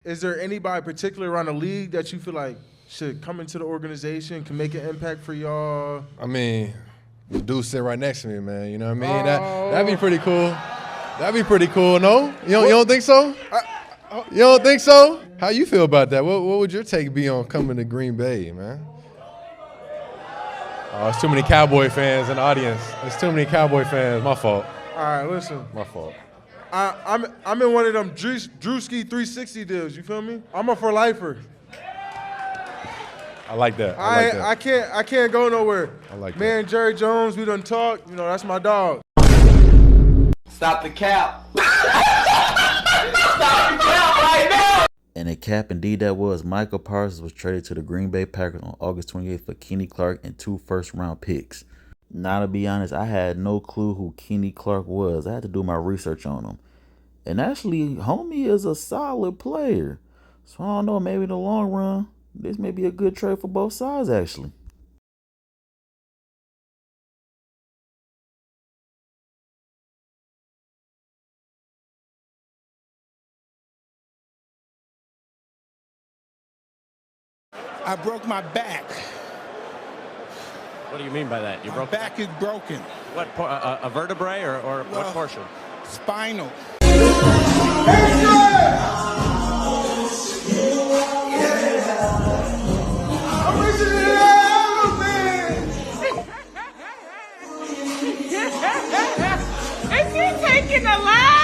Is there anybody particular around the league that you feel like should come into the organization, can make an impact for y'all? I mean, the dude sit right next to me, man. You know what I mean? That'd be pretty cool. That'd be pretty cool, no? You don't think so? You don't think so? How you feel about that? What would your take be on coming to Green Bay, man? Oh, it's too many Cowboy fans in the audience. There's too many Cowboy fans. My fault. All right, listen. My fault. I'm in one of them Drewski 360 deals. You feel me? I'm a for lifer. I like that. I can't go nowhere. I like that. Man, Jerry Jones, we done talked. You know, that's my dog. Stop the cap. Stop the cap right now. And a cap indeed that was. Micah Parsons was traded to the Green Bay Packers on August 28th for Kenny Clark and 2 first-round picks. Now, to be honest, I had no clue who Kenny Clark was. I had to do my research on him. And actually, homie is a solid player. So I don't know, maybe in the long run, this may be a good trade for both sides, actually. I broke my back. What do you mean by that? You My broke back is broken. what? A vertebrae or what portion? Spinal. Is he taking a lap?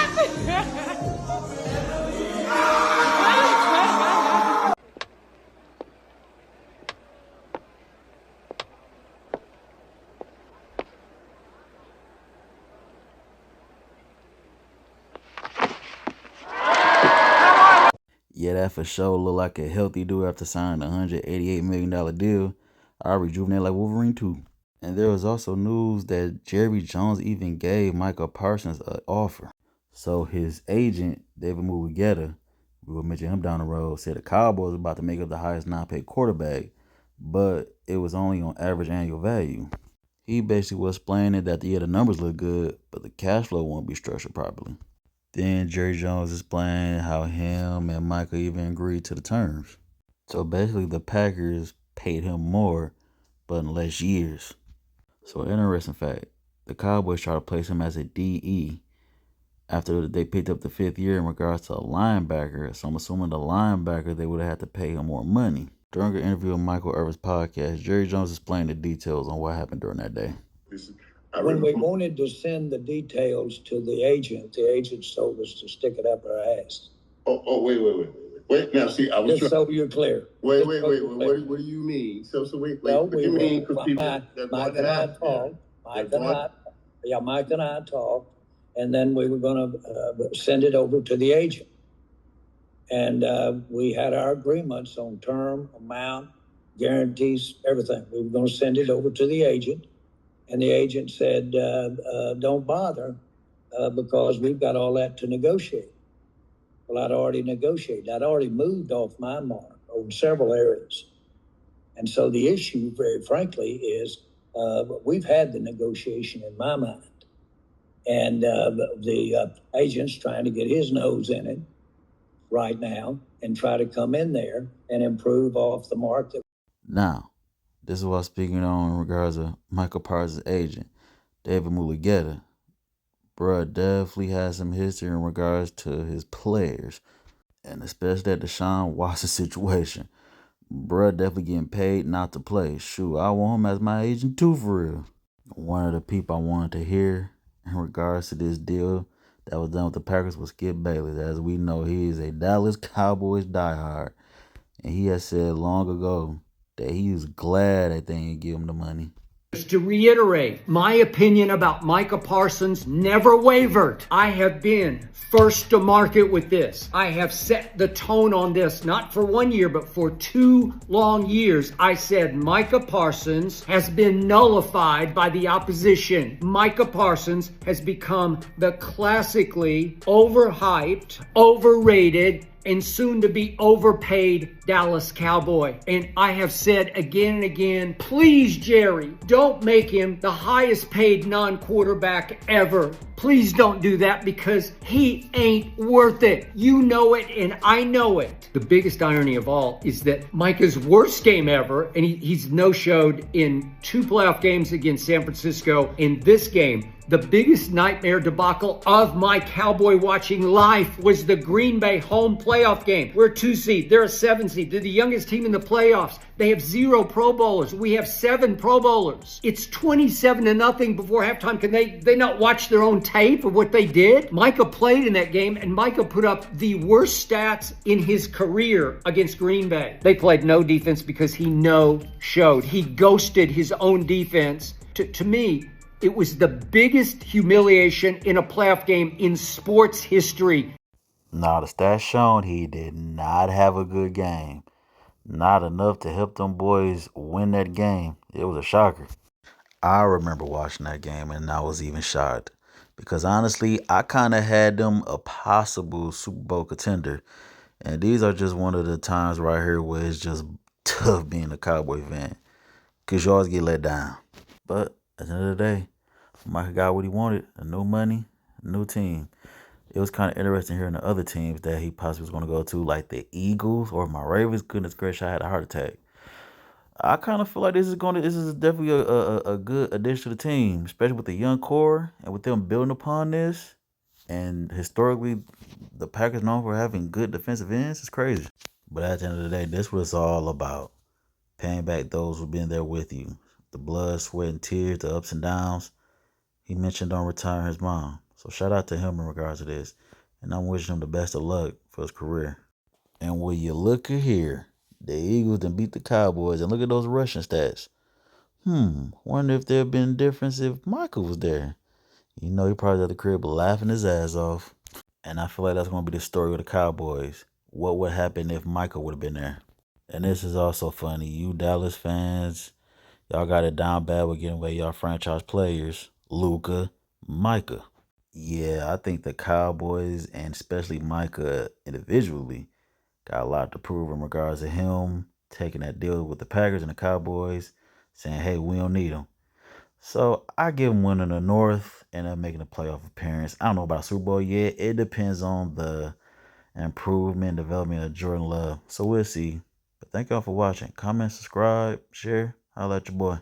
Yeah, that for sure look like a healthy dude after signing a $188 million deal. I rejuvenate like Wolverine too. And there was also news that Jerry Jones even gave Micah Parsons an offer. So his agent, David Mulugheta, we will mention him down the road, said the Cowboys were about to make up the highest non-paid quarterback, but it was only on average annual value. He basically was explaining that the numbers look good, but the cash flow won't be structured properly. Then Jerry Jones explained how him and Micah even agreed to the terms. So basically the Packers paid him more, but in less years. So an interesting fact, the Cowboys tried to place him as a DE after they picked up the 5th year in regards to a linebacker. So I'm assuming the linebacker, they would have had to pay him more money. During an interview on Michael Irvin's podcast, Jerry Jones explained the details on what happened during that day. When we wanted to send the details to the agent told us to stick it up our ass. Wait, now see, I was just so you're clear. Wait. What do you mean? So wait. What do you mean? Mike and I talked, and then we were going to send it over to the agent. And we had our agreements on term, amount, guarantees, everything. We were going to send it over to the agent. And the agent said, don't bother because we've got all that to negotiate. Well, I'd already negotiated. I'd already moved off my mark on several areas. And so the issue, very frankly, is we've had the negotiation in my mind. And the agent's trying to get his nose in it right now and try to come in there and improve off the mark. Now, this is what I'm speaking on in regards to Micah Parsons' agent, David Mulugheta. Bruh definitely has some history in regards to his players, and especially that Deshaun Watson situation. Bruh definitely getting paid not to play. Shoot, I want him as my agent too, for real. One of the people I wanted to hear in regards to this deal that was done with the Packers was Skip Bayless. As we know, he is a Dallas Cowboys diehard, and he has said long ago that he was glad that they didn't give him the money. To reiterate, my opinion about Micah Parsons never wavered. I have been first to market with this. I have set the tone on this, not for 1 year, but for 2 long years. I said Micah Parsons has been nullified by the opposition. Micah Parsons has become the classically overhyped, overrated, and soon to be overpaid Dallas Cowboy. And I have said again and again, please, Jerry, don't make him the highest paid non-quarterback ever. Please don't do that because he ain't worth it. You know it and I know it. The biggest irony of all is that Micah's worst game ever, and he's no-showed in 2 playoff games against San Francisco. In this game, the biggest nightmare debacle of my Cowboy watching life was the Green Bay home playoff game. We're a 2 seed. They're a 7 seed. They're the youngest team in the playoffs. They have 0 Pro Bowlers. We have 7 Pro Bowlers. It's 27-0 before halftime. Can they not watch their own tape of what they did? Micah played in that game, and Micah put up the worst stats in his career against Green Bay. They played no defense because he no-showed. He ghosted his own defense. To me, it was the biggest humiliation in a playoff game in sports history. Now, the stats shown he did not have a good game. Not enough to help them boys win that game. It was a shocker. I remember watching that game and I was even shocked. Because honestly, I kind of had them a possible Super Bowl contender. And these are just one of the times right here where it's just tough being a Cowboy fan. Because you always get let down. But at the end of the day, Micah got what he wanted. A new money, a new team. It was kind of interesting hearing the other teams that he possibly was going to go to, like the Eagles or my Ravens. Goodness gracious, I had a heart attack. I kind of feel like this is definitely a good addition to the team, especially with the young core and with them building upon this. And historically, the Packers known for having good defensive ends. It's crazy. But at the end of the day, this was all about paying back those who've been there with you. The blood, sweat, and tears, the ups and downs. He mentioned on retiring his mom. So shout out to him in regards to this. And I'm wishing him the best of luck for his career. And when you look at here, the Eagles done beat the Cowboys. And look at those rushing stats. Wonder if there had been a difference if Michael was there. You know, he probably at the crib laughing his ass off. And I feel like that's going to be the story of the Cowboys. What would happen if Michael would have been there? And this is also funny. You Dallas fans, y'all got it down bad with getting away y'all franchise players. Luka, Micah. Yeah, I think the Cowboys and especially Micah individually got a lot to prove in regards to him taking that deal with the Packers and the Cowboys, saying, hey, we don't need him. So I give him winning the North and them making a playoff appearance. I don't know about Super Bowl yet. It depends on the improvement, development of Jordan Love. So we'll see. But thank y'all for watching. Comment, subscribe, share. Holla at your boy.